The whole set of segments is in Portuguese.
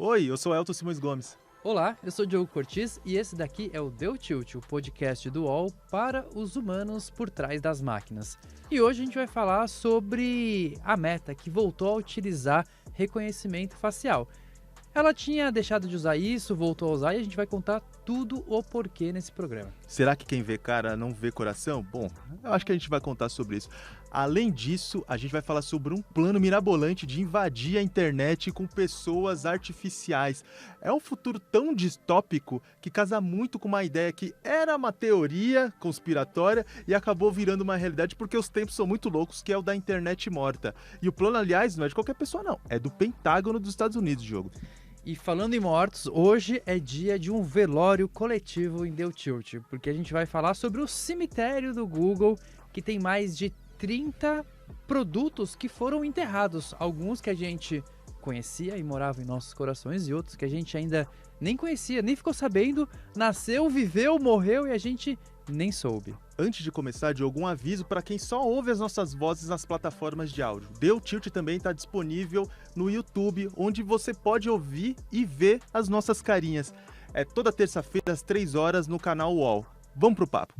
Oi, eu sou Elton Simões Gomes. Olá, eu sou Diogo Cortiz e esse daqui é o Deu Tilt, o podcast do UOL para os humanos por trás das máquinas. E hoje a gente vai falar sobre a Meta, que voltou a utilizar reconhecimento facial. Ela tinha deixado de usar isso, voltou a usar e a gente vai contar tudo o porquê nesse programa. Será que quem vê cara não vê coração? Bom, eu acho que a gente vai contar sobre isso. Além disso, a gente vai falar sobre um plano mirabolante de invadir a internet com pessoas artificiais. É um futuro tão distópico que casa muito com uma ideia que era uma teoria conspiratória e acabou virando uma realidade porque os tempos são muito loucos, que é o da internet morta. E o plano, aliás, não é de qualquer pessoa não, é do Pentágono dos Estados Unidos, Diogo. E falando em mortos, hoje é dia de um velório coletivo em Deu Tilt, porque a gente vai falar sobre o cemitério do Google, que tem mais de 30 produtos que foram enterrados. Alguns que a gente conhecia e moravam em nossos corações e outros que a gente ainda nem conhecia, nem ficou sabendo, nasceu, viveu, morreu e a gente nem soube. Antes de começar, de algum aviso para quem só ouve as nossas vozes nas plataformas de áudio. Deu Tilt também está disponível no YouTube, onde você pode ouvir e ver as nossas carinhas. É toda terça-feira às 3 horas no canal UOL. Vamos pro papo.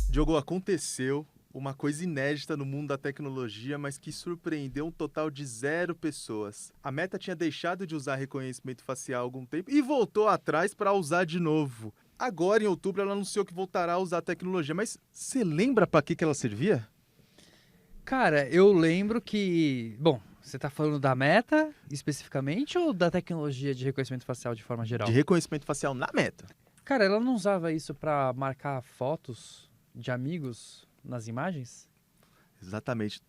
Diogo, aconteceu uma coisa inédita no mundo da tecnologia, mas que surpreendeu um total de 0 pessoas. A Meta tinha deixado de usar reconhecimento facial há algum tempo e voltou atrás para usar de novo. Agora, em outubro, ela anunciou que voltará a usar a tecnologia, mas você lembra para que ela servia? Cara, eu lembro que... Bom, você tá falando da Meta especificamente ou da tecnologia de reconhecimento facial de forma geral? De reconhecimento facial na Meta. Cara, ela não usava isso para marcar fotos de amigos nas imagens? Exatamente.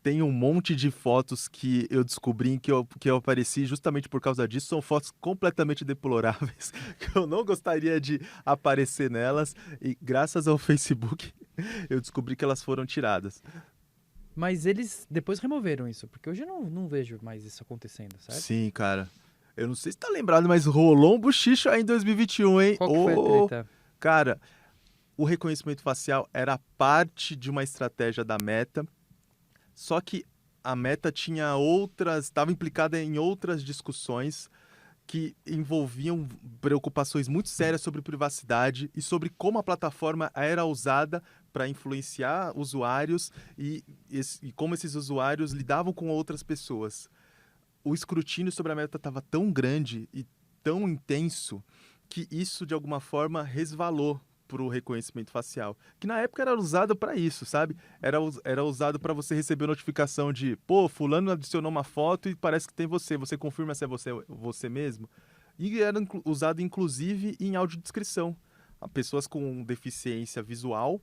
Tem um monte de fotos que eu descobri que eu apareci justamente por causa disso. São fotos completamente deploráveis, que eu não gostaria de aparecer nelas. E graças ao Facebook, eu descobri que elas foram tiradas. Mas eles depois removeram isso, porque hoje eu não vejo mais isso acontecendo, certo? Sim, cara. Eu não sei se tá lembrado, mas rolou um buchicho aí em 2021, hein? Qual que foi a treta? Cara, o reconhecimento facial era parte de uma estratégia da Meta, só que a Meta estava implicada em outras discussões que envolviam preocupações muito sérias sobre privacidade e sobre como a plataforma era usada para influenciar usuários e como esses usuários lidavam com outras pessoas. O escrutínio sobre a Meta estava tão grande e tão intenso que isso, de alguma forma, resvalou para o reconhecimento facial, que na época era usado para isso, sabe? Era usado para você receber notificação de, pô, fulano adicionou uma foto e parece que tem você confirma se é você mesmo? E era usado, inclusive, em audiodescrição. Pessoas com deficiência visual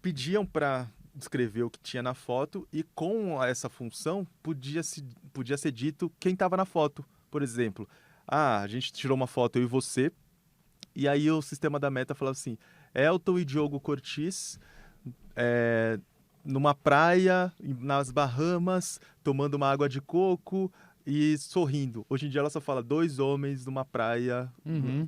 pediam para descrever o que tinha na foto e com essa função podia ser dito quem estava na foto. Por exemplo, a gente tirou uma foto, eu e você, e aí o sistema da Meta falava assim, Elton e Diogo Cortiz numa praia nas Bahamas, tomando uma água de coco e sorrindo. Hoje em dia ela só fala 2 homens numa praia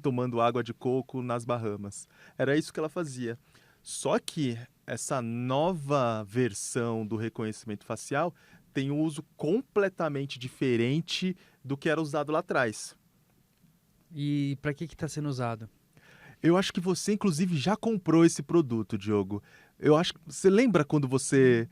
tomando água de coco nas Bahamas. Era isso que ela fazia. Só que essa nova versão do reconhecimento facial tem um uso completamente diferente do que era usado lá atrás. E para que está sendo usado? Eu acho que você, inclusive, já comprou esse produto, Diogo. Eu acho que você lembra quando você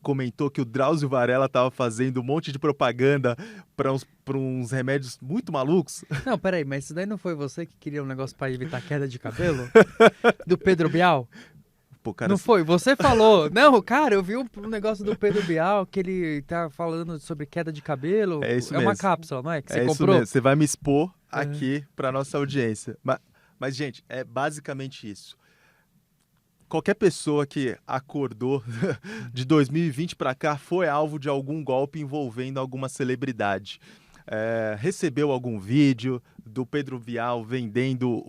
comentou que o Drauzio Varela estava fazendo um monte de propaganda para uns remédios muito malucos? Não, peraí, mas isso daí não foi você que queria um negócio para evitar queda de cabelo? Do Pedro Bial? Pô, cara, não foi? Você falou. Não, cara, eu vi um negócio do Pedro Bial que ele tá falando sobre queda de cabelo. É isso mesmo. É uma cápsula, não é? Que você comprou? Isso mesmo. Você vai me expor aqui para nossa audiência. Mas, gente, é basicamente isso. Qualquer pessoa que acordou de 2020 para cá foi alvo de algum golpe envolvendo alguma celebridade. Recebeu algum vídeo do Pedro Bial vendendo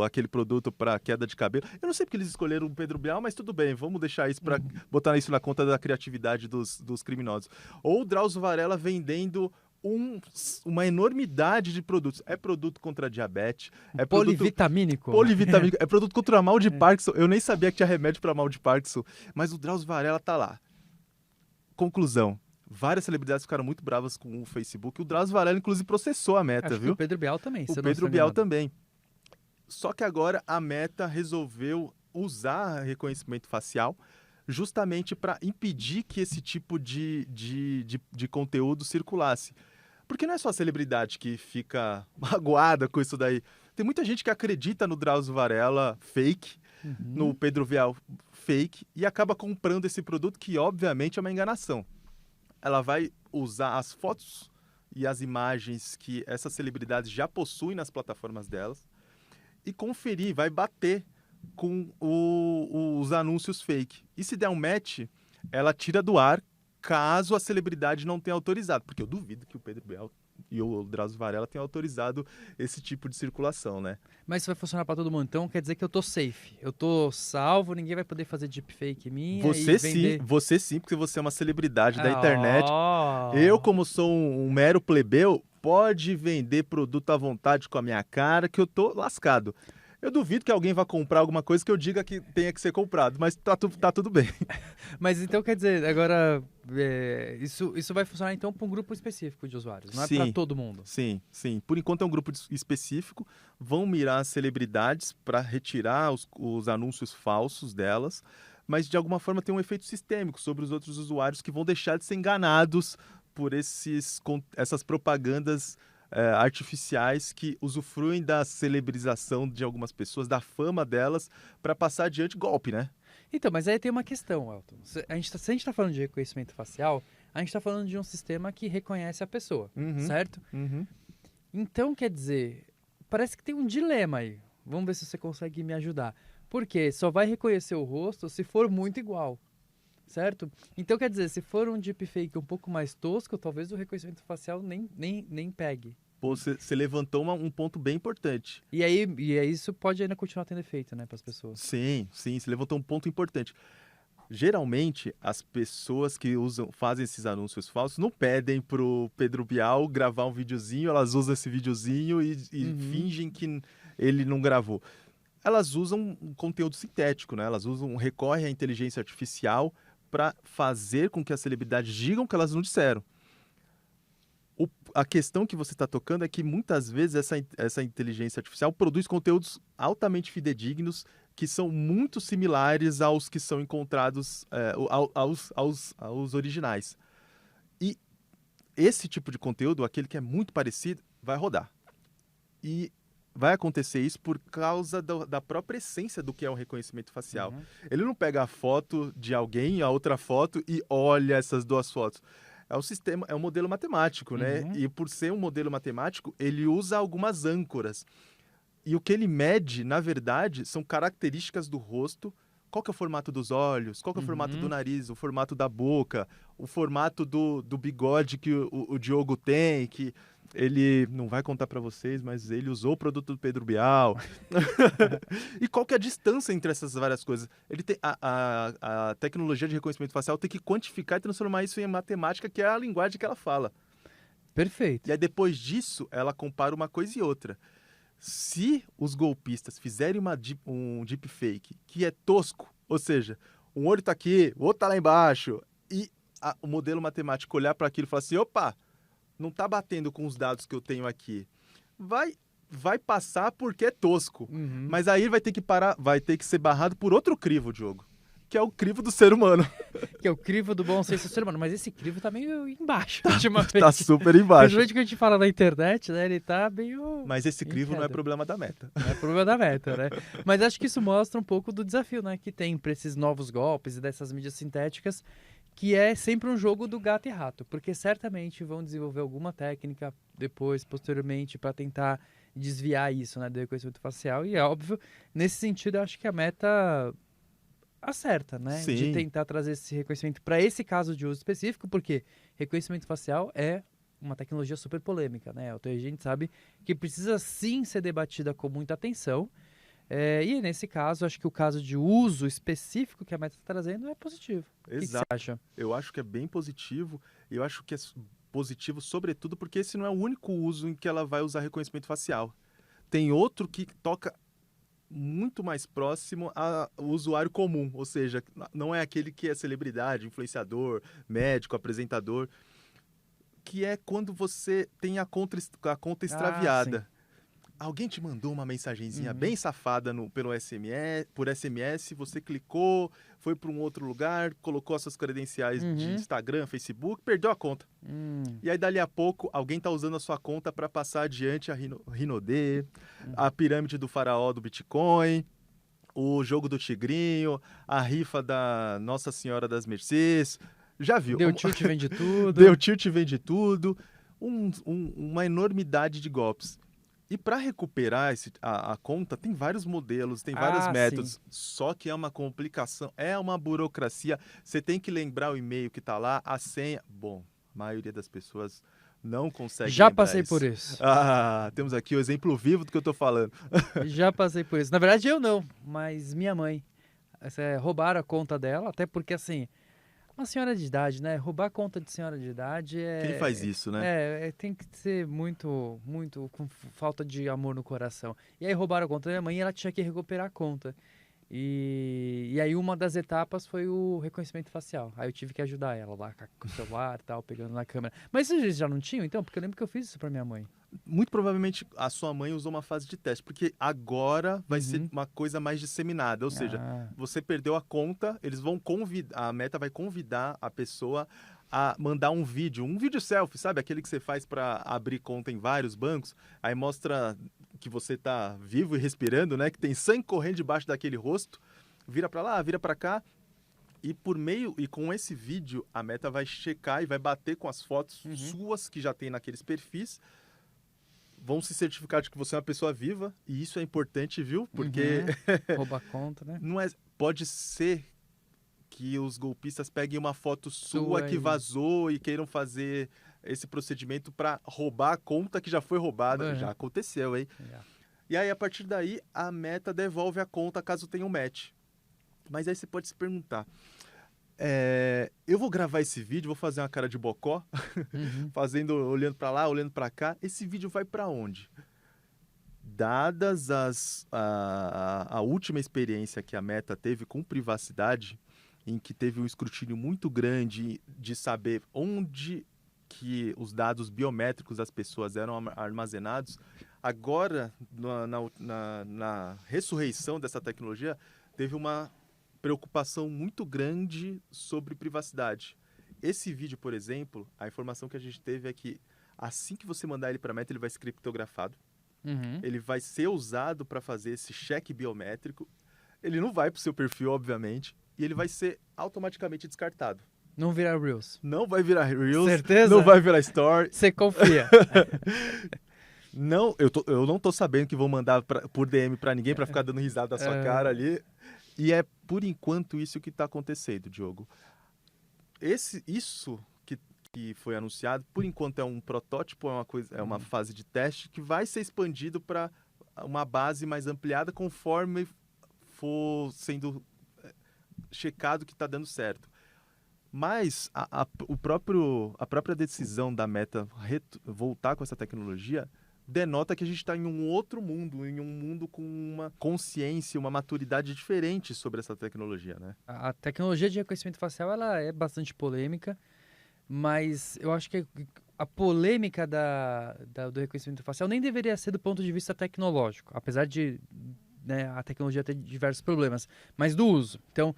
aquele produto para queda de cabelo. Eu não sei porque eles escolheram o Pedro Bial, mas tudo bem, vamos deixar isso para botar isso na conta da criatividade dos criminosos. Ou o Drauzio Varela vendendo uma enormidade de produtos. É produto contra diabetes, é produto Polivitamínico. polivitamínico, é produto contra mal de Parkinson. Eu nem sabia que tinha remédio para mal de Parkinson, mas o Drauzio Varela tá lá. Conclusão. Várias celebridades ficaram muito bravas com o Facebook. O Drauzio Varela, inclusive, processou a Meta, Acho que viu? o Pedro Bial também. O Pedro Bial também. Só que agora a Meta resolveu usar reconhecimento facial justamente para impedir que esse tipo de conteúdo circulasse. Porque não é só a celebridade que fica magoada com isso daí. Tem muita gente que acredita no Drauzio Varela fake, no Pedro Bial fake, e acaba comprando esse produto que, obviamente, é uma enganação. Ela vai usar as fotos e as imagens que essas celebridades já possuem nas plataformas delas e conferir, vai bater com os anúncios fake. E se der um match, ela tira do ar caso a celebridade não tenha autorizado. Porque eu duvido que o Pedro Bial e o Drauzio Varela tenham autorizado esse tipo de circulação, né? Mas isso vai funcionar para todo mundo, então quer dizer que eu tô safe. Eu tô salvo, ninguém vai poder fazer deepfake minha Você e vender... você sim, porque você é uma celebridade da internet. Eu, como sou um mero plebeu, pode vender produto à vontade com a minha cara, que eu tô lascado. Eu duvido que alguém vá comprar alguma coisa que eu diga que tenha que ser comprado, mas tá tudo bem. Mas então quer dizer, agora isso vai funcionar então para um grupo específico de usuários, não é para todo mundo? Sim. Por enquanto é um grupo específico, vão mirar as celebridades para retirar os anúncios falsos delas, mas de alguma forma tem um efeito sistêmico sobre os outros usuários que vão deixar de ser enganados por essas propagandas artificiais que usufruem da celebrização de algumas pessoas, da fama delas, para passar adiante golpe, né? Então, mas aí tem uma questão, Elton. Se a gente está falando de reconhecimento facial, a gente está falando de um sistema que reconhece a pessoa, certo? Então, quer dizer, parece que tem um dilema aí. Vamos ver se você consegue me ajudar. Porque só vai reconhecer o rosto se for muito igual, certo? Então, quer dizer, se for um deepfake um pouco mais tosco, talvez o reconhecimento facial nem pegue. Você levantou um ponto bem importante. E aí isso pode ainda continuar tendo efeito, né, para as pessoas. Sim, você levantou um ponto importante. Geralmente, as pessoas que fazem esses anúncios falsos não pedem pro Pedro Bial gravar um videozinho, elas usam esse videozinho e fingem que ele não gravou. Elas usam um conteúdo sintético, né? Elas recorrem à inteligência artificial para fazer com que as celebridades digam que elas não disseram. A questão que você está tocando é que muitas vezes essa inteligência artificial produz conteúdos altamente fidedignos que são muito similares aos que são encontrados, aos originais. E esse tipo de conteúdo, aquele que é muito parecido, vai rodar. E vai acontecer isso por causa da própria essência do que é o reconhecimento facial. Ele não pega a foto de alguém, a outra foto, e olha essas duas fotos. É um modelo matemático, né? E por ser um modelo matemático, ele usa algumas âncoras. E o que ele mede, na verdade, são características do rosto. Qual que é o formato dos olhos? Qual que é o formato do nariz? O formato da boca? O formato do bigode que o Diogo tem, que ele não vai contar para vocês, mas ele usou o produto do Pedro Bial. E qual que é a distância entre essas várias coisas? Ele tem a tecnologia de reconhecimento facial tem que quantificar e transformar isso em matemática, que é a linguagem que ela fala. Perfeito. E aí, depois disso, ela compara uma coisa e outra. Se os golpistas fizerem um deepfake que é tosco, ou seja, um olho está aqui, o outro está lá embaixo, e o modelo matemático olhar para aquilo e falar assim, opa, não está batendo com os dados que eu tenho aqui. Vai passar porque é tosco. Mas aí vai ter que ser barrado por outro crivo, Diogo, que é o crivo do ser humano. Que é o crivo do bom senso do ser humano. Mas esse crivo tá meio embaixo ultimamente. Tá super embaixo. Principalmente que a gente fala na internet, né? Ele tá meio... Mas esse crivo não é problema da Meta. Não é problema da Meta, né? Mas acho que isso mostra um pouco do desafio, né? Que tem para esses novos golpes e dessas mídias sintéticas, que é sempre um jogo do gato e rato. Porque certamente vão desenvolver alguma técnica depois, posteriormente, para tentar desviar isso, né? Do reconhecimento facial. E é óbvio, nesse sentido, eu acho que a Meta acerta, né? Sim. De tentar trazer esse reconhecimento para esse caso de uso específico, porque reconhecimento facial é uma tecnologia super polêmica, né? Então a gente sabe que precisa sim ser debatida com muita atenção. E nesse caso, acho que o caso de uso específico que a Meta está trazendo é positivo. Exato. O que você acha? Eu acho que é bem positivo e eu acho que positivo, sobretudo porque esse não é o único uso em que ela vai usar reconhecimento facial. Tem outro que toca muito mais próximo ao usuário comum, ou seja, não é aquele que é celebridade, influenciador, médico, apresentador, que é quando você tem a conta extraviada. Alguém te mandou uma mensagenzinha bem safada pelo SMS, por SMS, você clicou, foi para um outro lugar, colocou as suas credenciais de Instagram, Facebook, perdeu a conta. E aí, dali a pouco, alguém está usando a sua conta para passar adiante a Rinode, a pirâmide do faraó do Bitcoin, o jogo do tigrinho, a rifa da Nossa Senhora das Mercês. Já viu? Deu tilt, vende tudo. Deu tilt, vende tudo. Uma enormidade de golpes. E para recuperar a conta, tem vários modelos, tem vários métodos. Sim. Só que é uma complicação, é uma burocracia. Você tem que lembrar o e-mail que está lá, a senha. Bom, a maioria das pessoas não consegue Já lembrar passei isso. por isso. Temos aqui o exemplo vivo do que eu estou falando. Já passei por isso. Na verdade, eu não, mas minha mãe. Roubaram a conta dela, até porque, assim, uma senhora de idade, né? Roubar a conta de senhora de idade é... Quem faz isso, né? Tem que ser muito, muito com falta de amor no coração. E aí roubaram a conta da minha mãe e ela tinha que recuperar a conta. E aí uma das etapas foi o reconhecimento facial. Aí eu tive que ajudar ela lá com o celular e tal, pegando na câmera. Mas vocês já não tinham, então? Porque eu lembro que eu fiz isso pra minha mãe. Muito provavelmente a sua mãe usou uma fase de teste, porque agora vai ser uma coisa mais disseminada, ou seja, você perdeu a conta, eles vão convidar, a Meta vai convidar a pessoa a mandar um vídeo selfie, sabe? Aquele que você faz para abrir conta em vários bancos, aí mostra que você tá vivo e respirando, né? Que tem sangue correndo debaixo daquele rosto, vira para lá, vira para cá. E com esse vídeo, a Meta vai checar e vai bater com as fotos suas que já tem naqueles perfis, vão se certificar de que você é uma pessoa viva, e isso é importante, viu? Porque rouba a conta, né? Pode ser que os golpistas peguem uma foto sua que vazou e queiram fazer esse procedimento para roubar a conta que já foi roubada. Já aconteceu, hein? E aí, a partir daí, a Meta devolve a conta caso tenha um match. Mas aí você pode se perguntar, eu vou gravar esse vídeo, vou fazer uma cara de bocó, olhando para lá, olhando para cá. Esse vídeo vai para onde? Dadas a última experiência que a Meta teve com privacidade, em que teve um escrutínio muito grande de saber onde que os dados biométricos das pessoas eram armazenados, agora, na ressurreição dessa tecnologia, teve uma preocupação muito grande sobre privacidade. Esse vídeo, por exemplo, a informação que a gente teve é que assim que você mandar ele para a Meta, ele vai ser criptografado. Ele vai ser usado para fazer esse cheque biométrico. Ele não vai para o seu perfil, obviamente, e ele vai ser automaticamente descartado. Não virar Reels. Não vai virar Reels. Certeza? Não vai virar Story. Você confia? Não, eu não tô sabendo que vou mandar por DM para ninguém para ficar dando risada da sua cara ali. E é por enquanto isso que está acontecendo, Diogo. Isso que foi anunciado, por enquanto é um protótipo, é uma fase de teste que vai ser expandido para uma base mais ampliada conforme for sendo checado que está dando certo. Mas a própria decisão da Meta voltar com essa tecnologia denota que a gente está em um outro mundo, em um mundo com uma consciência, uma maturidade diferente sobre essa tecnologia, né? A tecnologia de reconhecimento facial ela é bastante polêmica, mas eu acho que a polêmica do reconhecimento facial nem deveria ser do ponto de vista tecnológico, apesar de a tecnologia ter diversos problemas, mas do uso. Então,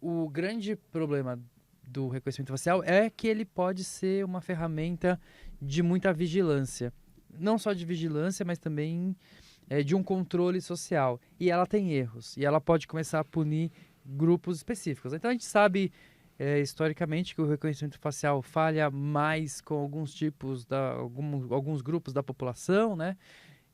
o grande problema do reconhecimento facial é que ele pode ser uma ferramenta de muita vigilância. Não só de vigilância, mas também de um controle social. E ela tem erros. E ela pode começar a punir grupos específicos. Então a gente sabe historicamente que o reconhecimento facial falha mais com alguns grupos da população, né?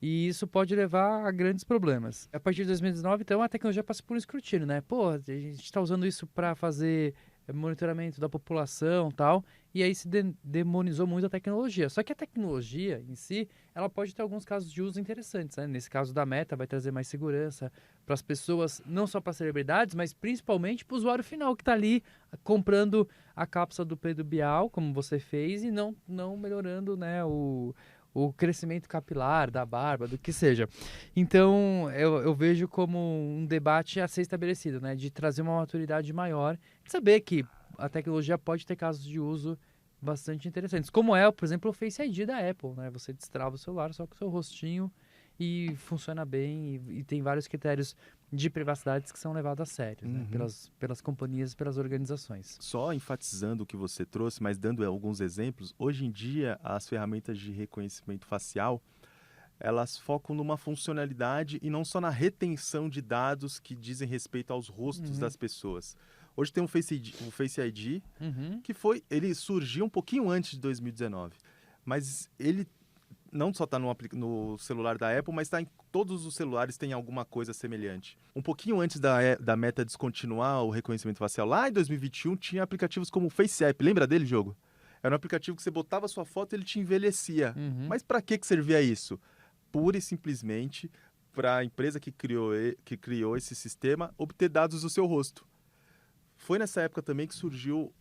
E isso pode levar a grandes problemas. A partir de 2019, então, a tecnologia passa por um escrutínio, né? Pô, a gente está usando isso para fazer monitoramento da população e tal, e aí se demonizou muito a tecnologia. Só que a tecnologia em si, ela pode ter alguns casos de uso interessantes, né? Nesse caso da Meta, vai trazer mais segurança para as pessoas, não só para celebridades, mas principalmente para o usuário final que está ali comprando a cápsula do Pedro Bial, como você fez, e não melhorando, né, o crescimento capilar da barba, do que seja. Então, eu vejo como um debate a ser estabelecido, né? De trazer uma maturidade maior, de saber que a tecnologia pode ter casos de uso bastante interessantes. Como é, por exemplo, o Face ID da Apple, né? Você destrava o celular só com o seu rostinho e funciona bem e tem vários critérios de privacidade que são levados a sério, né? Pelas companhias, pelas organizações. Só enfatizando o que você trouxe, mas dando alguns exemplos, hoje em dia as ferramentas de reconhecimento facial, elas focam numa funcionalidade e não só na retenção de dados que dizem respeito aos rostos das pessoas. Hoje tem o Face ID, ele surgiu um pouquinho antes de 2019, mas ele não só está no celular da Apple, mas está em todos os celulares, tem alguma coisa semelhante. Um pouquinho antes da Meta descontinuar o reconhecimento facial, lá em 2021, tinha aplicativos como o FaceApp. Lembra dele, jogo? Era um aplicativo que você botava a sua foto e ele te envelhecia. Mas para que servia isso? Pura e simplesmente para a empresa que criou esse sistema obter dados do seu rosto. Foi nessa época também que surgiu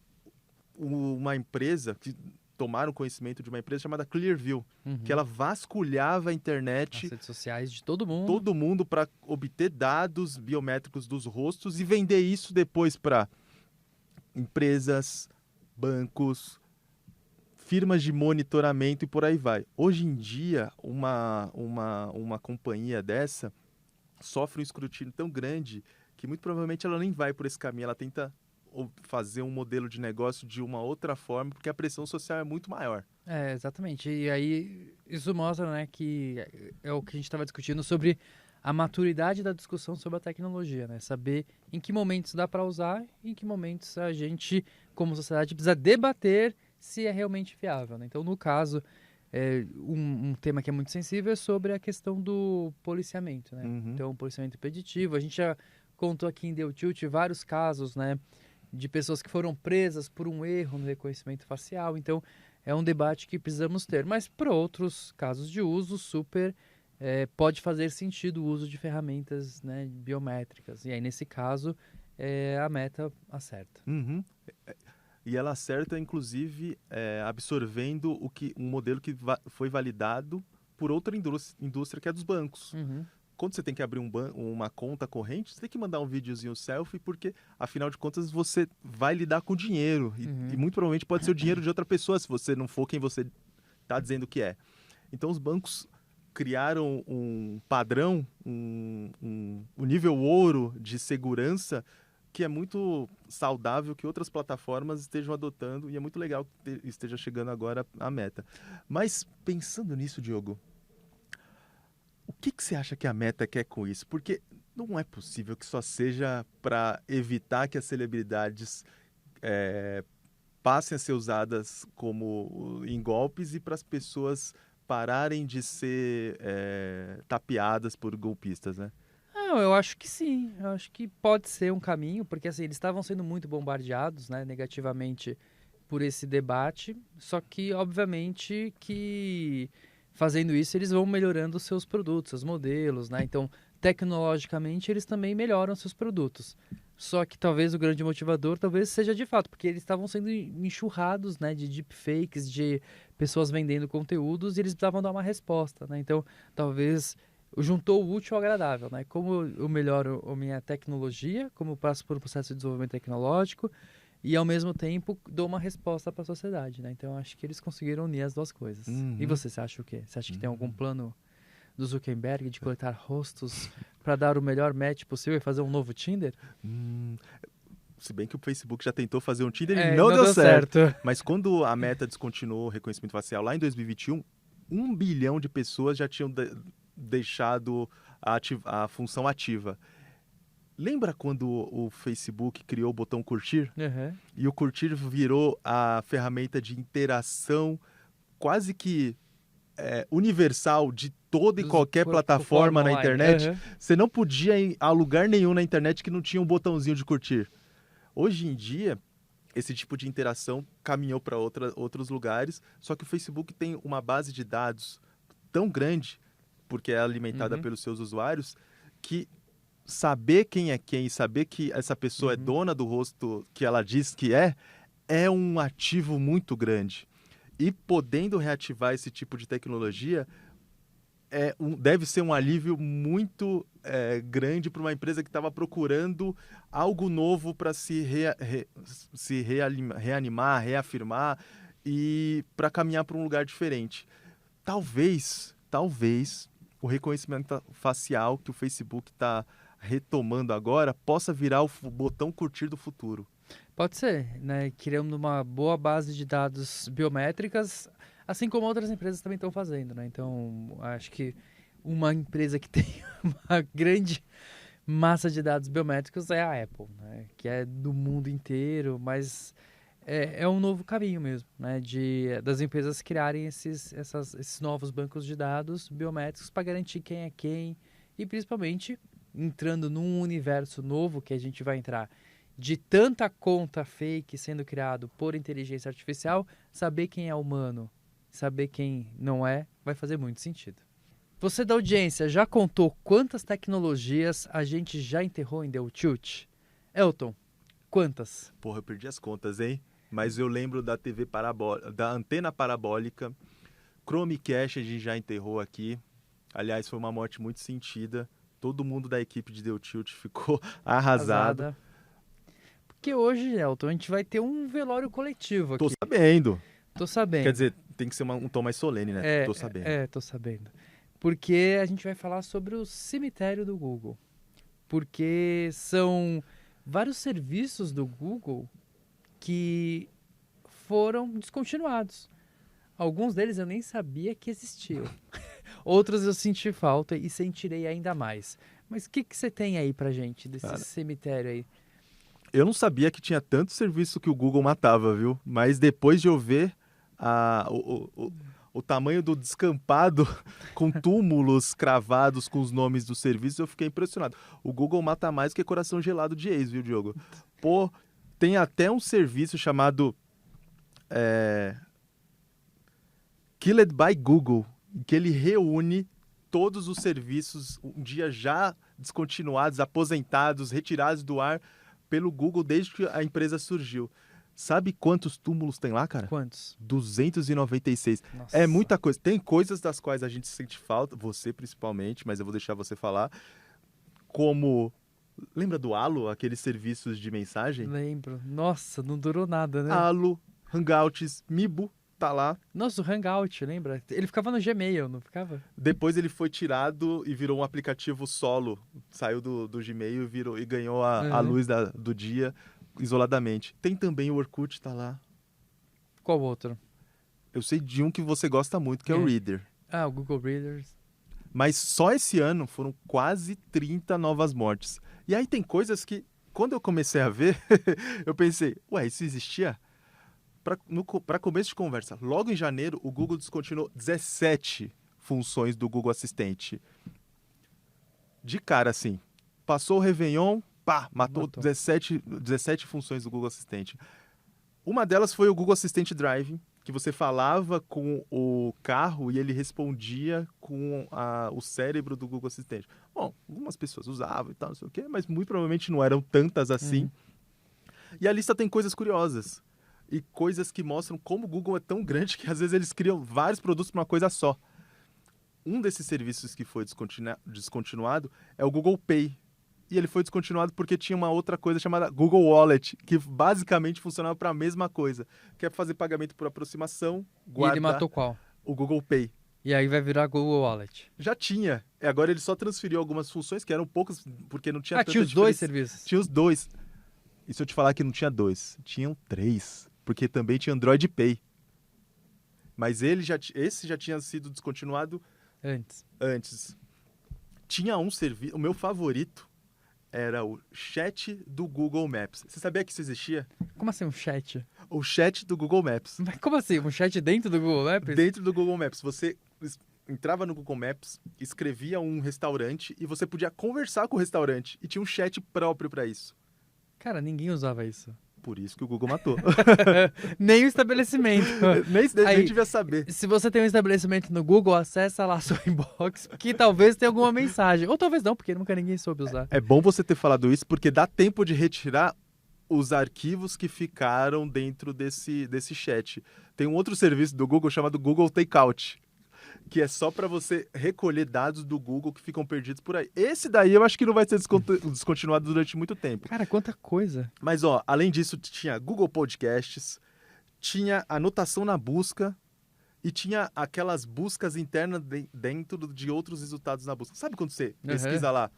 uma empresa que tomaram conhecimento de uma empresa chamada Clearview, que ela vasculhava a internet, as redes sociais de todo mundo para obter dados biométricos dos rostos e vender isso depois para empresas, bancos, firmas de monitoramento e por aí vai. Hoje em dia, uma companhia dessa sofre um escrutínio tão grande que muito provavelmente ela nem vai por esse caminho, ela tenta fazer um modelo de negócio de uma outra forma, porque a pressão social é muito maior. Exatamente. E aí isso mostra, né, que é o que a gente estava discutindo sobre a maturidade da discussão sobre a tecnologia, né? Saber em que momentos dá para usar e em que momentos a gente, como sociedade, precisa debater se é realmente viável, né? Então, no caso, um tema que é muito sensível é sobre a questão do policiamento, né? Então, o policiamento impeditivo, a gente já contou aqui em Deu Tilt vários casos, né, de pessoas que foram presas por um erro no reconhecimento facial. Então, é um debate que precisamos ter. Mas, para outros casos de uso, pode fazer sentido o uso de ferramentas, né, biométricas. E aí, nesse caso, a Meta acerta. E ela acerta, inclusive, absorvendo um modelo que foi validado por outra indústria que é dos bancos. Quando você tem que abrir uma conta corrente, você tem que mandar um videozinho selfie, porque, afinal de contas, você vai lidar com dinheiro. E muito provavelmente pode ser o dinheiro de outra pessoa, se você não for quem você está dizendo que é. Então, os bancos criaram um padrão, um nível ouro de segurança que é muito saudável que outras plataformas estejam adotando, e é muito legal que esteja chegando agora a Meta. Mas, pensando nisso, Diogo, o que você acha que a Meta quer com isso? Porque não é possível que só seja para evitar que as celebridades passem a ser usadas em golpes e para as pessoas pararem de ser tapeadas por golpistas, né? Não, eu acho que sim. Eu acho que pode ser um caminho, porque assim, eles estavam sendo muito bombardeados, né, negativamente por esse debate, só que, obviamente, que fazendo isso, eles vão melhorando os seus produtos, seus modelos, né? Então, tecnologicamente, eles também melhoram seus produtos. Só que talvez o grande motivador seja de fato, porque eles estavam sendo enxurrados, né, de deepfakes, de pessoas vendendo conteúdos, e eles precisavam dar uma resposta, né? Então, talvez juntou o útil ao agradável, né? Como eu melhoro a minha tecnologia, como eu passo por um processo de desenvolvimento tecnológico, e ao mesmo tempo dou uma resposta para a sociedade, né? Então acho que eles conseguiram unir as duas coisas. E você acha o quê? Você acha que tem algum plano do Zuckerberg de coletar rostos para dar o melhor match possível e fazer um novo Tinder? Se bem que o Facebook já tentou fazer um Tinder e não deu certo. Mas quando a Meta descontinuou o reconhecimento facial lá em 2021, 1 bilhão de pessoas já tinham deixado a função ativa. Lembra quando o Facebook criou o botão curtir? E o curtir virou a ferramenta de interação quase que universal de toda e qualquer plataforma na internet? Você não podia ir a lugar nenhum na internet que não tinha um botãozinho de curtir. Hoje em dia, esse tipo de interação caminhou para outros lugares, só que o Facebook tem uma base de dados tão grande, porque é alimentada Uhum. pelos seus usuários, que saber quem é quem, saber que essa pessoa é Uhum. dona do rosto que ela diz que é um ativo muito grande. E podendo reativar esse tipo de tecnologia, deve ser um alívio muito grande para uma empresa que estava procurando algo novo para reanimar, reafirmar e para caminhar para um lugar diferente. Talvez o reconhecimento facial que o Facebook está retomando agora possa virar o botão curtir do futuro. Pode ser, né? Criando uma boa base de dados biométricas, assim como outras empresas também estão fazendo, né? Então, acho que uma empresa que tem uma grande massa de dados biométricos é a Apple, né? Que é do mundo inteiro, mas é um novo caminho mesmo, né? Das empresas criarem esses novos bancos de dados biométricos para garantir quem é quem e principalmente entrando num universo novo que a gente vai entrar de tanta conta fake sendo criado por inteligência artificial, saber quem é humano, saber quem não é, vai fazer muito sentido. Você da audiência já contou quantas tecnologias a gente já enterrou em The Tilt? Elton, quantas? Porra, eu perdi as contas, hein? Mas eu lembro da da antena parabólica, Chromecast a gente já enterrou aqui. Aliás, foi uma morte muito sentida. Todo mundo da equipe de The Tilt ficou arrasado. Arrasada. Porque hoje, Elton, a gente vai ter um velório coletivo Tô aqui. sabendo. Tô sabendo. Quer dizer, tem que ser um tom mais solene, né? Tô sabendo. Tô sabendo. Porque a gente vai falar sobre o cemitério do Google. Porque são vários serviços do Google que foram descontinuados. Alguns deles eu nem sabia que existiam. Outros eu senti falta e sentirei ainda mais. Mas o que você tem aí pra gente desse cemitério aí? Eu não sabia que tinha tanto serviço que o Google matava, viu? Mas depois de eu ver o tamanho do descampado com túmulos cravados com os nomes dos serviços, eu fiquei impressionado. O Google mata mais que coração gelado de ex, viu, Diogo? Pô, tem até um serviço chamado Killed by Google, que ele reúne todos os serviços um dia já descontinuados, aposentados, retirados do ar pelo Google desde que a empresa surgiu. Sabe quantos túmulos tem lá, cara? Quantos? 296. Nossa. É muita coisa. Tem coisas das quais a gente sente falta, você principalmente, mas eu vou deixar você falar. Como... Lembra do Halo, aqueles serviços de mensagem? Lembro. Nossa, não durou nada, né? Halo, Hangouts, Mibo, tá lá. Nossa, o Hangout, lembra? Ele ficava no Gmail, não ficava? Depois ele foi tirado e virou um aplicativo solo. Saiu do Gmail e ganhou a luz do dia isoladamente. Tem também o Orkut, tá lá. Qual outro? Eu sei de um que você gosta muito, que é o Reader. Ah, o Google Readers. Mas só esse ano foram quase 30 novas mortes. E aí tem coisas que, quando eu comecei a ver, eu pensei, ué, isso existia? Para começo de conversa, logo em janeiro, o Google descontinuou 17 funções do Google Assistente. De cara, assim. Passou o Réveillon, pá, matou. 17 funções do Google Assistente. Uma delas foi o Google Assistant Driving, que você falava com o carro e ele respondia com o cérebro do Google Assistente. Bom, algumas pessoas usavam e tal, não sei o quê, mas muito provavelmente não eram tantas assim. E a lista tem coisas curiosas. E coisas que mostram como o Google é tão grande que às vezes eles criam vários produtos para uma coisa só. Um desses serviços que foi descontinuado é o Google Pay. E ele foi descontinuado porque tinha uma outra coisa chamada Google Wallet, que basicamente funcionava para a mesma coisa, que é fazer pagamento por aproximação, guardar... E ele matou qual? O Google Pay. E aí vai virar Google Wallet. Já tinha. E agora ele só transferiu algumas funções, que eram poucas, porque não tinha tanta tinha os diferença. dois serviços? Tinha os dois. E se eu te falar que não tinha dois? Tinham 3. Porque também tinha Android Pay. Mas esse já tinha sido descontinuado antes. Tinha um serviço... O meu favorito era o chat do Google Maps. Você sabia que isso existia? Como assim um chat? O chat do Google Maps. Mas como assim? Um chat dentro do Google Maps? Dentro do Google Maps. Você entrava no Google Maps, escrevia um restaurante e você podia conversar com o restaurante. E tinha um chat próprio para isso. Cara, ninguém usava isso. Por isso que o Google matou. Nem o estabelecimento. nem devia saber. Se você tem um estabelecimento no Google, acessa lá seu inbox, que talvez tenha alguma mensagem. Ou talvez não, porque nunca ninguém soube usar. É bom você ter falado isso, porque dá tempo de retirar os arquivos que ficaram dentro desse chat. Tem um outro serviço do Google chamado Google Takeout, que é só para você recolher dados do Google que ficam perdidos por aí. Esse daí eu acho que não vai ser descontinuado durante muito tempo. Cara, quanta coisa. Mas, além disso, tinha Google Podcasts, tinha anotação na busca e tinha aquelas buscas internas dentro de outros resultados na busca. Sabe quando você pesquisa lá,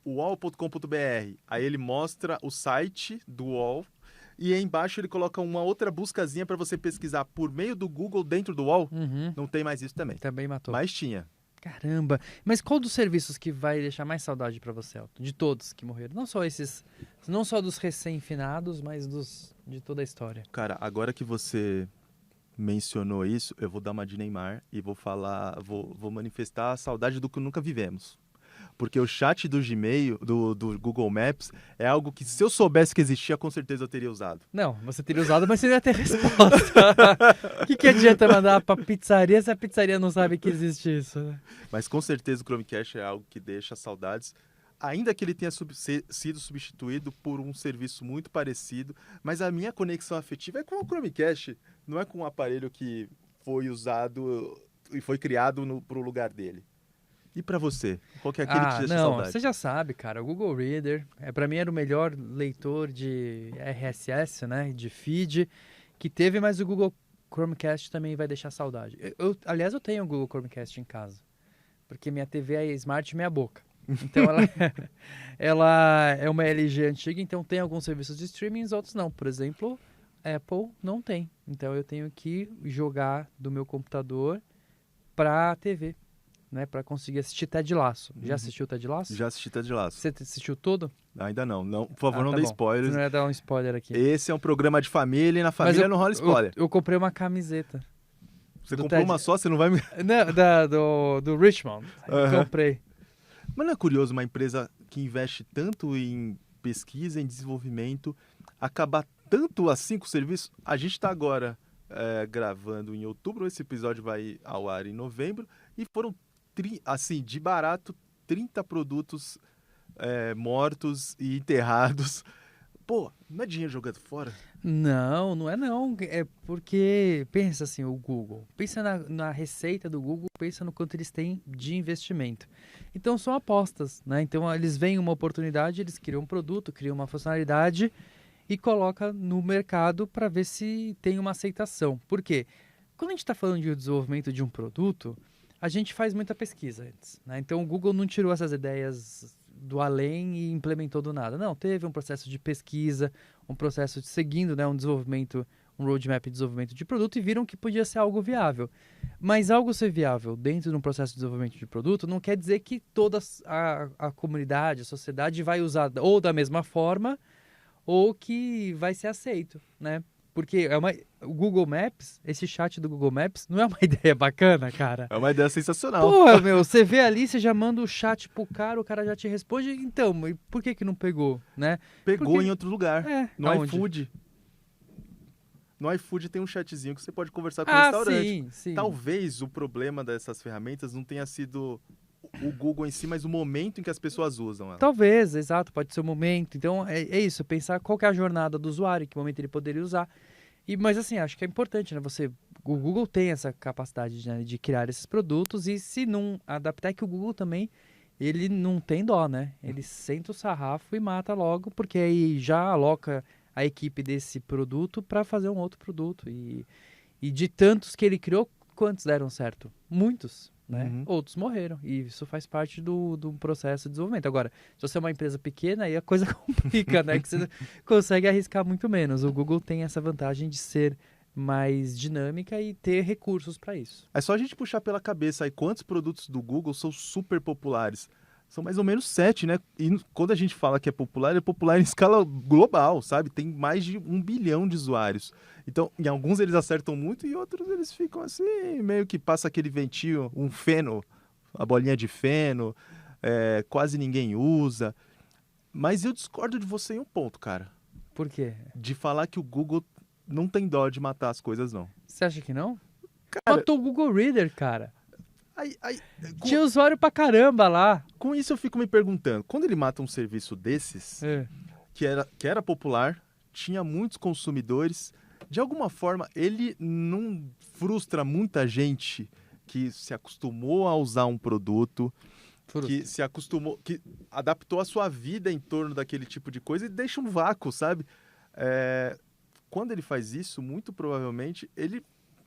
uol.com.br, aí ele mostra o site do UOL e aí embaixo ele coloca uma outra buscazinha para você pesquisar por meio do Google dentro do UOL? Não tem mais isso também. Também matou. Mas tinha. Caramba. Mas qual dos serviços que vai deixar mais saudade para você, Elton? De todos que morreram. Não só esses, não só dos recém-finados, mas de toda a história. Cara, agora que você mencionou isso, eu vou dar uma de Neymar e vou manifestar a saudade do que nunca vivemos. Porque o chat do Gmail, do Google Maps, é algo que se eu soubesse que existia, com certeza eu teria usado. Não, você teria usado, mas você não ia ter resposta. O que adianta mandar pra pizzaria se a pizzaria não sabe que existe isso, né? Mas com certeza o Chromecast é algo que deixa saudades, ainda que ele tenha sido substituído por um serviço muito parecido, mas a minha conexão afetiva é com o Chromecast, não é com um aparelho que foi usado e foi criado pro lugar dele. E pra você? Qual que é aquele que te deixa saudade? Você já sabe, cara, o Google Reader, pra mim era o melhor leitor de RSS, né, de feed, que teve, mas o Google Chromecast também vai deixar saudade. Aliás, eu tenho o Google Chromecast em casa, porque minha TV é Smart meia boca. Então ela é uma LG antiga, então tem alguns serviços de streaming, outros não. Por exemplo, Apple não tem. Então eu tenho que jogar do meu computador pra TV. Né, para conseguir assistir Ted Lasso. Já assistiu Ted Lasso? Já assisti Ted Lasso. Você assistiu todo? Ainda não. Por favor, não dê spoilers. Você não ia dar um spoiler aqui. Esse é um programa de família e na família não rola spoiler. Eu comprei uma camiseta. Você comprou uma só? Você não vai me... Não, do Richmond. Comprei. Mas não é curioso uma empresa que investe tanto em pesquisa, em desenvolvimento, acabar tanto assim com o serviço? A gente está agora gravando em outubro, esse episódio vai ao ar em novembro, e foram assim, de barato, 30 produtos mortos e enterrados. Pô, não é dinheiro jogado fora? Não, não é não. É porque, pensa assim, o Google. Pensa na receita do Google, pensa no quanto eles têm de investimento. Então, são apostas, né? Então, eles veem uma oportunidade, eles criam um produto, criam uma funcionalidade e colocam no mercado para ver se tem uma aceitação. Por quê? Quando a gente está falando de desenvolvimento de um produto, a gente faz muita pesquisa antes, né? Então o Google não tirou essas ideias do além e implementou do nada. Não, teve um processo de pesquisa, um processo de seguindo, né, um desenvolvimento, um roadmap de desenvolvimento de produto e viram que podia ser algo viável. Mas algo ser viável dentro de um processo de desenvolvimento de produto não quer dizer que toda a comunidade, a sociedade vai usar ou da mesma forma ou que vai ser aceito, né? Porque o Google Maps, esse chat do Google Maps, não é uma ideia bacana, cara? É uma ideia sensacional. Pô, meu, você vê ali, você já manda o chat pro cara, o cara já te responde. Então, por que não pegou, né? Pegou em outro lugar, no aonde? iFood. No iFood tem um chatzinho que você pode conversar com o restaurante. Sim. Talvez o problema dessas ferramentas não tenha sido o Google em si, mas o momento em que as pessoas usam ela. Talvez, exato, pode ser o momento. Então, é isso, pensar qual que é a jornada do usuário, em que momento ele poderia usar. Mas assim, acho que é importante, né? O Google tem essa capacidade, né, de criar esses produtos e se não adaptar, é que o Google também, ele não tem dó, né? Ele senta o sarrafo e mata logo, porque aí já aloca a equipe desse produto para fazer um outro produto. E de tantos que ele criou, quantos deram certo? Muitos, né? Uhum. Outros morreram. E isso faz parte do processo de desenvolvimento. Agora, se você é uma empresa pequena, aí a coisa complica, né? Que você consegue arriscar muito menos. O Google tem essa vantagem de ser mais dinâmica e ter recursos para isso. É só a gente puxar pela cabeça aí quantos produtos do Google são super populares. São mais ou menos 7, né? E quando a gente fala que é popular em escala global, sabe? Tem mais de 1 bilhão de usuários. Então, em alguns eles acertam muito e outros eles ficam assim, meio que passa aquele ventinho, um feno, a bolinha de feno, quase ninguém usa. Mas eu discordo de você em um ponto, cara. Por quê? De falar que o Google não tem dó de matar as coisas, não. Você acha que não? Cara, Matou o Google Reader, cara. aí, Tinha usuário pra caramba lá. com isso eu fico me perguntando, quando ele mata um serviço desses, que era popular, tinha muitos consumidores, de alguma forma ele não frustra muita gente que se acostumou a usar um produto, que se acostumou, que adaptou a sua vida em torno daquele tipo de coisa e deixa um vácuo, sabe? Quando ele faz isso, muito provavelmente ele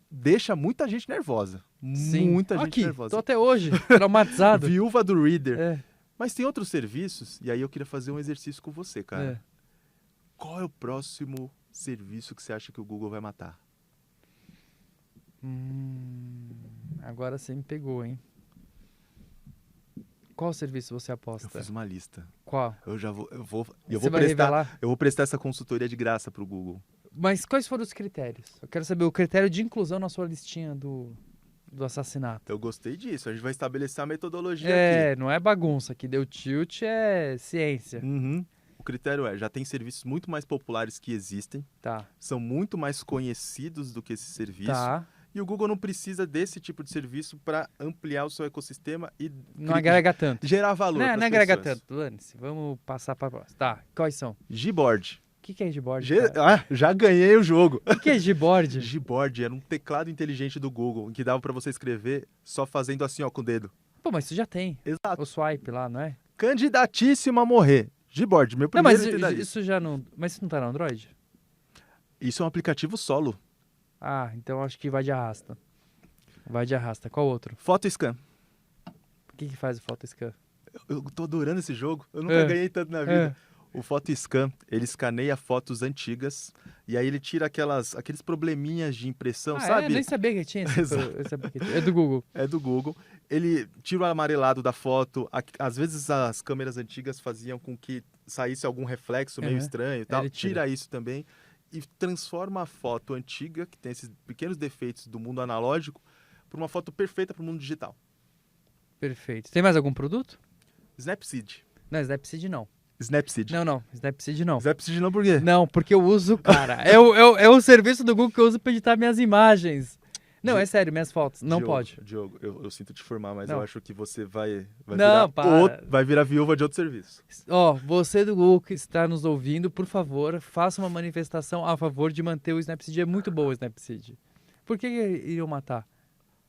deixa muita gente nervosa. Sim. Muita gente Aqui, nervosa. tô até hoje, traumatizado. Viúva do Reader. É. Mas tem outros serviços, e aí eu queria fazer um exercício com você, cara. É. Qual é o próximo serviço que você acha que o Google vai matar? Agora você me pegou, hein? Qual serviço você aposta? Eu fiz uma lista. Qual? Eu Você vai revelar? vou prestar essa consultoria de graça pro Google. Mas quais foram os critérios? Eu quero saber o critério de inclusão na sua listinha do assassinato. Eu gostei disso. A gente vai estabelecer a metodologia aqui. Não é bagunça. Que deu tilt é ciência. Uhum. O critério já tem serviços muito mais populares que existem, Tá. são muito mais conhecidos do que esse serviço. Tá. E o Google não precisa desse tipo de serviço para ampliar o seu ecossistema e Não agrega tanto. gerar valor. Não pras agrega pessoas. tanto. Dane-se. Vamos passar para próxima. Tá. Quais são? Gboard. O que é Gboard? Cara? Já ganhei o jogo. O que é Gboard? Gboard era um teclado inteligente do Google, em que dava para você escrever só fazendo assim, ó, com o dedo. Pô, mas isso já tem. Exato. O swipe lá, não é? Candidatíssimo a morrer. Gboard, meu Não, primeiro mas item da lista. isso já não... Mas isso não tá no Android? Isso é um aplicativo solo. Ah, então acho que vai de arrasta. Vai de arrasta. Qual outro? PhotoScan. O que faz o PhotoScan? Eu tô adorando esse jogo. Eu nunca ganhei tanto na vida. É. O PhotoScan, ele escaneia fotos antigas e aí ele tira aqueles probleminhas de impressão, sabe? Nem sabia que tinha esse aplicativo. É do Google. É do Google. Ele tira o amarelado da foto. Às vezes as câmeras antigas faziam com que saísse algum reflexo meio estranho e tal. Ele Tira isso também e transforma a foto antiga, que tem esses pequenos defeitos do mundo analógico, para uma foto perfeita para o mundo digital. Perfeito. Tem mais algum produto? Snapseed. Não, Snapseed não. Snapseed. Não. Snapseed não. Snapseed não por quê? Não, porque eu uso, cara. É o serviço do Google que eu uso pra editar minhas imagens. Não, é sério, minhas fotos. Não pode. Diogo, eu sinto te formar, mas Não. eu acho que você vai Não, para. vai virar viúva de outro serviço. Ó, você do Google que está nos ouvindo, por favor, faça uma manifestação a favor de manter o Snapseed. É muito bom o Snapseed. Por que iriam matar?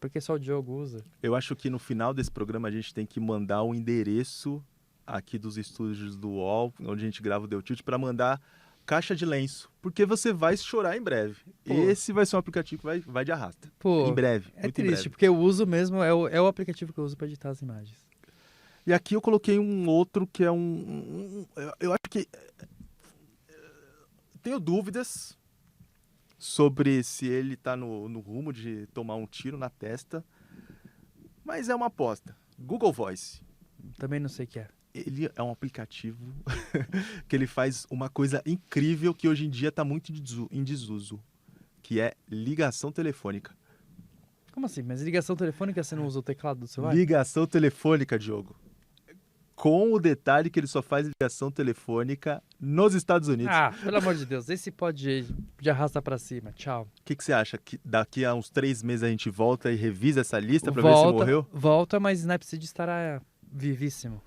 Porque só o Diogo usa. Eu acho que no final desse programa a gente tem que mandar o endereço aqui dos estúdios do UOL, onde a gente grava o Deu Tilt, para mandar caixa de lenço, porque você vai chorar em breve. Pô. Esse vai ser um aplicativo que vai de arrasta. Pô, em breve, é muito em triste, breve. porque eu uso mesmo, é o aplicativo que eu uso para editar as imagens. E aqui eu coloquei um outro que é eu acho que tenho dúvidas sobre se ele está no rumo de tomar um tiro na testa, mas é uma aposta. Google Voice. Também não sei o que é. Ele é um aplicativo que ele faz uma coisa incrível que hoje em dia está muito em desuso, que é ligação telefônica. Como assim? Mas ligação telefônica você não usa o teclado do celular? Ligação telefônica, Diogo. Com o detalhe que ele só faz ligação telefônica nos Estados Unidos. Ah, pelo amor de Deus, esse pode de arrasta pra cima. Tchau. O que você acha? Que daqui a uns 3 meses a gente volta e revisa essa lista para ver se morreu? Volta, mas Snapseed estará vivíssimo.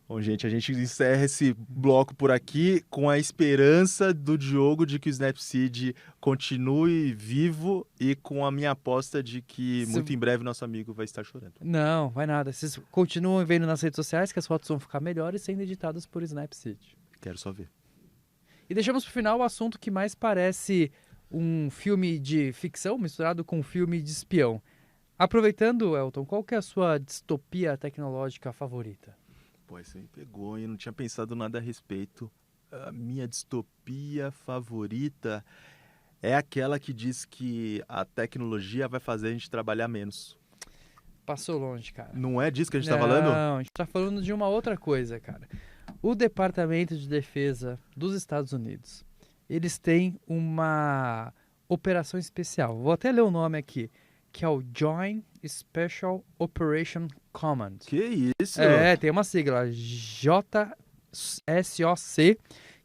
Bom, gente, a gente encerra esse bloco por aqui com a esperança do Diogo de que o Snapseed continue vivo e com a minha aposta de que muito em breve nosso amigo vai estar chorando. Não, vai nada. Vocês continuam vendo nas redes sociais que as fotos vão ficar melhores sendo editadas por Snapseed. Quero só ver. E deixamos pro final o assunto que mais parece um filme de ficção misturado com um filme de espião. Aproveitando, Elton, qual que é a sua distopia tecnológica favorita? Pô, isso me pegou, hein? Não tinha pensado nada a respeito. A minha distopia favorita é aquela que diz que a tecnologia vai fazer a gente trabalhar menos. Passou longe, cara. Não é disso que a gente tá falando? Não, a gente tá falando de uma outra coisa, cara. O Departamento de Defesa dos Estados Unidos, eles têm uma operação especial. Vou até ler o nome aqui, que é o Joint Special Operation Command. Que isso? Tem uma sigla, JSOC,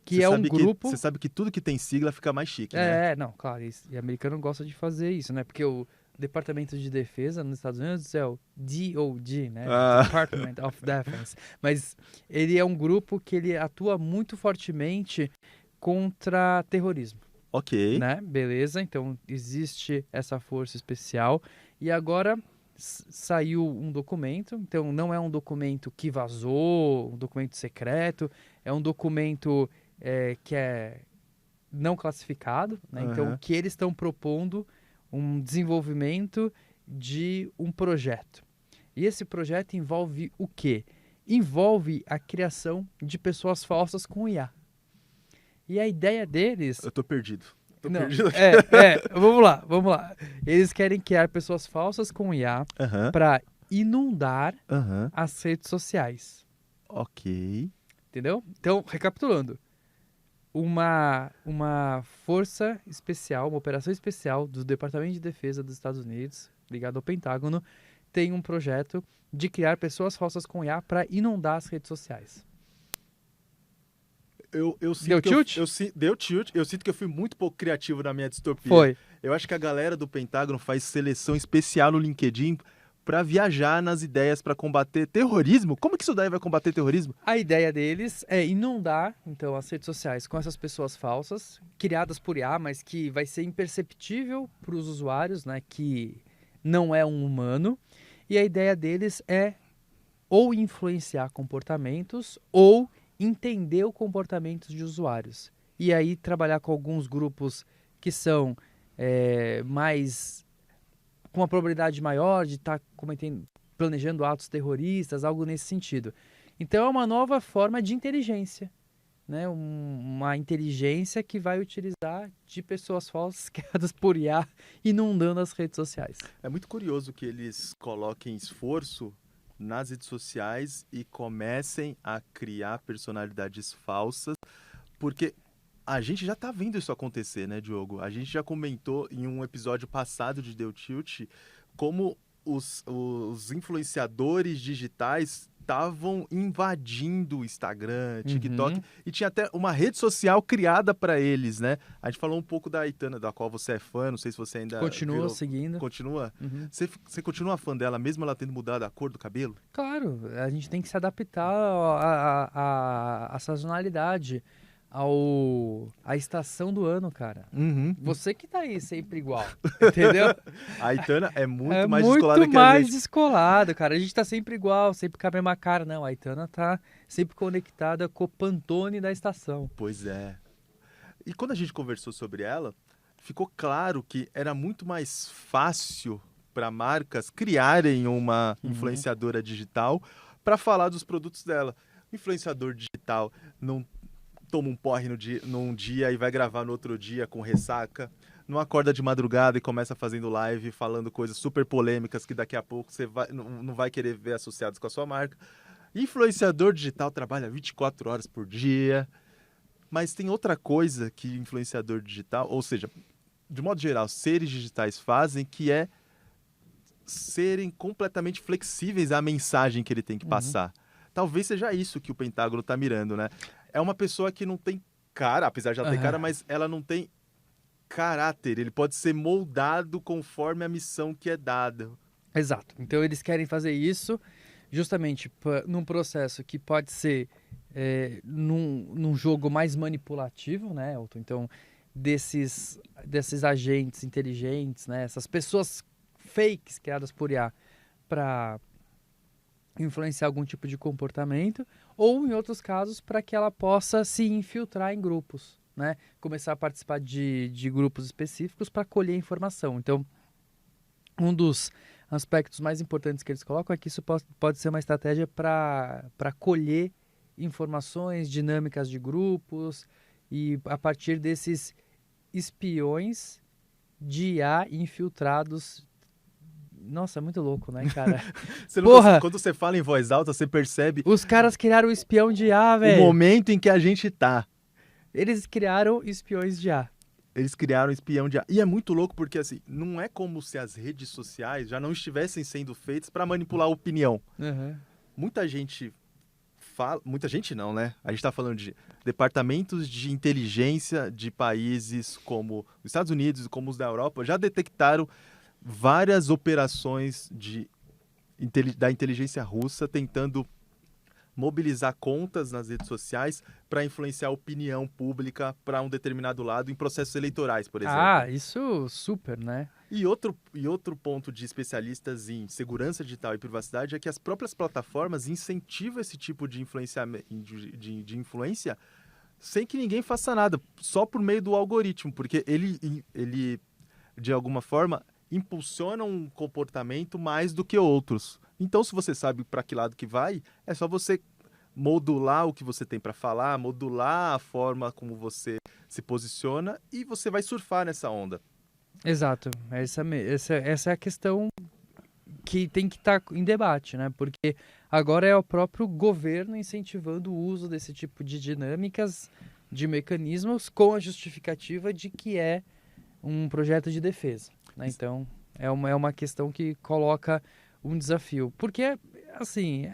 que é um grupo... Você sabe que tudo que tem sigla fica mais chique, né? Não, claro, e americano gosta de fazer isso, né? Porque o Departamento de Defesa nos Estados Unidos é o DOD, né? Department of Defense. Mas ele é um grupo que ele atua muito fortemente contra terrorismo. Ok. Né? Beleza, então existe essa força especial e agora saiu um documento, então não é um documento que vazou, um documento secreto, é um documento que é não classificado, né? Então o que eles estão propondo um desenvolvimento de um projeto. E esse projeto envolve o quê? Envolve a criação de pessoas falsas com IA. E a ideia deles... Eu tô perdido. Vamos lá. Eles querem criar pessoas falsas com IA para inundar as redes sociais. Ok. Entendeu? Então, recapitulando. Uma força especial, uma operação especial do Departamento de Defesa dos Estados Unidos, ligado ao Pentágono, tem um projeto de criar pessoas falsas com IA para inundar as redes sociais. Deu tilt? Deu tilt. Eu sinto que eu fui muito pouco criativo na minha distopia. Foi. Eu acho que a galera do Pentágono faz seleção especial no LinkedIn para viajar nas ideias para combater terrorismo. Como que isso daí vai combater terrorismo? A ideia deles é inundar, então, as redes sociais com essas pessoas falsas, criadas por IA, mas que vai ser imperceptível para os usuários, né, que não é um humano. E a ideia deles é ou influenciar comportamentos ou entender o comportamento de usuários. E aí trabalhar com alguns grupos que são mais... com uma probabilidade maior de estar planejando atos terroristas, algo nesse sentido. Então é uma nova forma de inteligência, né? Uma inteligência que vai utilizar de pessoas falsas criadas por IA inundando as redes sociais. É muito curioso que eles coloquem esforço nas redes sociais e comecem a criar personalidades falsas, porque a gente já tá vendo isso acontecer, né, Diogo? A gente já comentou em um episódio passado de Deu Tilt como os influenciadores digitais estavam invadindo o Instagram, TikTok, e tinha até uma rede social criada para eles, né? A gente falou um pouco da Aitana, da qual você é fã, não sei se você ainda... Continua seguindo. Continua? Você continua fã dela, mesmo ela tendo mudado a cor do cabelo? Claro, a gente tem que se adaptar à sazonalidade, à estação do ano, cara. Você que tá aí sempre igual, entendeu? A Aitana é muito mais descolada que a gente. É muito mais descolada, cara. A gente tá sempre igual, sempre com a mesma cara. Não, a Aitana tá sempre conectada com o Pantone da estação. Pois é. E quando a gente conversou sobre ela, ficou claro que era muito mais fácil para marcas criarem uma influenciadora digital para falar dos produtos dela. O influenciador digital não toma um porre num dia e vai gravar no outro dia com ressaca, não acorda de madrugada e começa fazendo live falando coisas super polêmicas que daqui a pouco você não vai querer ver associados com a sua marca. Influenciador digital trabalha 24 horas por dia, mas tem outra coisa que influenciador digital, ou seja, de modo geral, seres digitais fazem, que é serem completamente flexíveis à mensagem que ele tem que passar. Talvez seja isso que o Pentágono está mirando, né? É uma pessoa que não tem cara, apesar de ela ter cara, mas ela não tem caráter. Ele pode ser moldado conforme a missão que é dada. Exato. Então eles querem fazer isso justamente num processo que pode ser num jogo mais manipulativo, né, Elton? Então, desses agentes inteligentes, né, essas pessoas fakes criadas por IA para influenciar algum tipo de comportamento, ou em outros casos para que ela possa se infiltrar em grupos, né? Começar a participar de grupos específicos para colher informação. Então, um dos aspectos mais importantes que eles colocam é que isso pode ser uma estratégia para colher informações, dinâmicas de grupos, e a partir desses espiões de IA infiltrados. Nossa, é muito louco, né, cara? Quando você fala em voz alta, você percebe... Os caras criaram o espião de IA, velho. O momento em que a gente tá. Eles criaram espiões de IA. Eles criaram espião de IA. E é muito louco porque, assim, não é como se as redes sociais já não estivessem sendo feitas para manipular a opinião. Muita gente fala... Muita gente não, né? A gente tá falando de departamentos de inteligência de países como os Estados Unidos e como os da Europa já detectaram várias operações da inteligência russa tentando mobilizar contas nas redes sociais para influenciar a opinião pública para um determinado lado em processos eleitorais, por exemplo. Ah, isso super, né? E outro ponto de especialistas em segurança digital e privacidade é que as próprias plataformas incentivam esse tipo de influência sem que ninguém faça nada, só por meio do algoritmo, porque ele de alguma forma, impulsiona um comportamento mais do que outros. Então, se você sabe para que lado que vai, é só você modular o que você tem para falar, modular a forma como você se posiciona e você vai surfar nessa onda. Exato. Essa é a questão que tem que estar em debate, né? Porque agora é o próprio governo incentivando o uso desse tipo de dinâmicas, de mecanismos, com a justificativa de que é um projeto de defesa, né? Então, é uma questão que coloca um desafio. Porque, assim,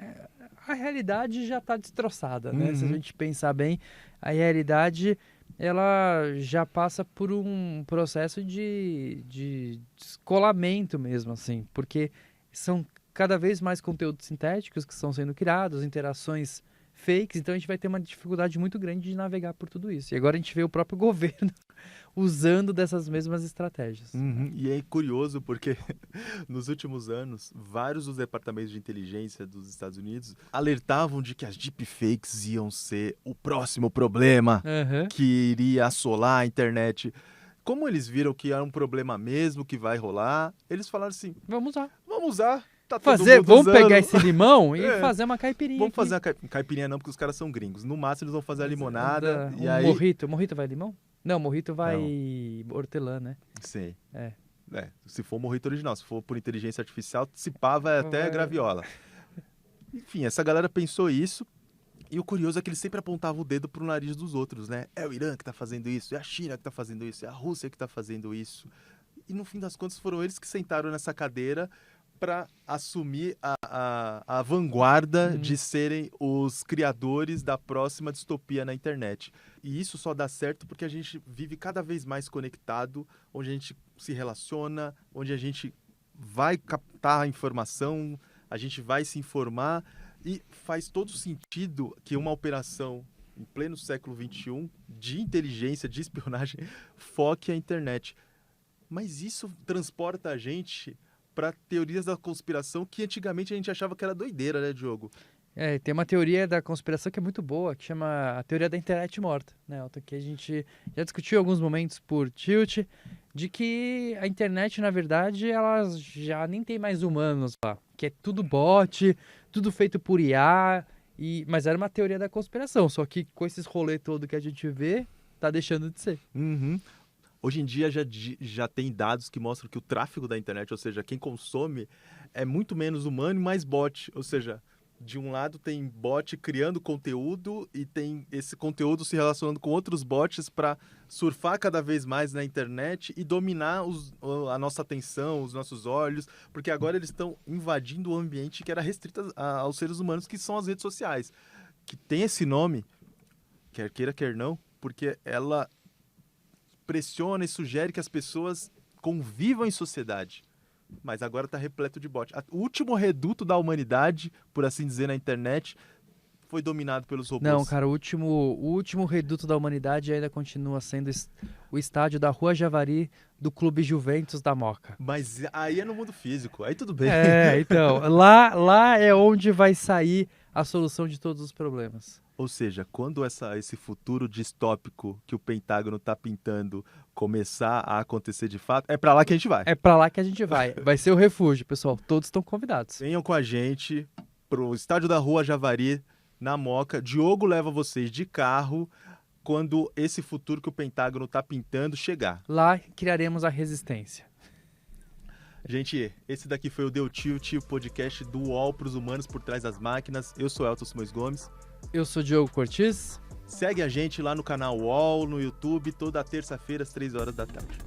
a realidade já está destroçada, né? Se a gente pensar bem, a realidade ela já passa por um processo de descolamento mesmo, assim, porque são cada vez mais conteúdos sintéticos que estão sendo criados, interações fakes, então a gente vai ter uma dificuldade muito grande de navegar por tudo isso. E agora a gente vê o próprio governo usando dessas mesmas estratégias. E é curioso porque nos últimos anos, vários dos departamentos de inteligência dos Estados Unidos alertavam de que as deepfakes iam ser o próximo problema que iria assolar a internet. Como eles viram que era um problema mesmo, que vai rolar, eles falaram assim, vamos usar. Tá vamos pegar esse limão e fazer uma caipirinha. Vamos fazer uma caipirinha não, porque os caras são gringos. No máximo eles vão fazer a limonada. E aí... Mojito vai limão? Não, mojito vai hortelã, né? Sim. Se for mojito original, se for por inteligência artificial, se pá, vai até graviola. Enfim, essa galera pensou isso. E o curioso é que eles sempre apontavam o dedo pro nariz dos outros, né? É o Irã que tá fazendo isso, é a China que tá fazendo isso, é a Rússia que tá fazendo isso. E no fim das contas foram eles que sentaram nessa cadeira para assumir a vanguarda de serem os criadores da próxima distopia na internet. E isso só dá certo porque a gente vive cada vez mais conectado, onde a gente se relaciona, onde a gente vai captar a informação, a gente vai se informar, e faz todo sentido que uma operação em pleno século XXI de inteligência, de espionagem, foque a internet. Mas isso transporta a gente para teorias da conspiração que antigamente a gente achava que era doideira, né, Diogo? Tem uma teoria da conspiração que é muito boa, que chama a teoria da internet morta, né, que a gente já discutiu em alguns momentos por Tilt, de que a internet, na verdade, ela já nem tem mais humanos lá, que é tudo bot, tudo feito por IA, mas era uma teoria da conspiração, só que com esses rolês todo que a gente vê, tá deixando de ser. Hoje em dia já tem dados que mostram que o tráfego da internet, ou seja, quem consome, é muito menos humano e mais bot. Ou seja, de um lado tem bot criando conteúdo e tem esse conteúdo se relacionando com outros bots para surfar cada vez mais na internet e dominar a nossa atenção, os nossos olhos, porque agora eles estão invadindo o ambiente que era restrito aos seres humanos, que são as redes sociais, que tem esse nome, quer queira, quer não, porque ela pressiona e sugere que as pessoas convivam em sociedade. Mas agora está repleto de bot. O último reduto da humanidade, por assim dizer, na internet, foi dominado pelos robôs. Não, cara, o último reduto da humanidade ainda continua sendo o estádio da Rua Javari do Clube Juventus da Moca. Mas aí é no mundo físico, aí tudo bem. Então, lá é onde vai sair a solução de todos os problemas. Ou seja, quando esse futuro distópico que o Pentágono está pintando começar a acontecer de fato, é para lá que a gente vai. É para lá que a gente vai. Vai ser o refúgio, pessoal. Todos estão convidados. Venham com a gente pro estádio da Rua Javari, na Moca. Diogo leva vocês de carro quando esse futuro que o Pentágono está pintando chegar. Lá criaremos a resistência. Gente, esse daqui foi o Deu Tilt, o podcast do UOL para os humanos por trás das máquinas. Eu sou Elton Simões Gomes. Eu sou Diogo Cortiz. Segue a gente lá no canal UOL, no YouTube, toda terça-feira às 3 horas da tarde.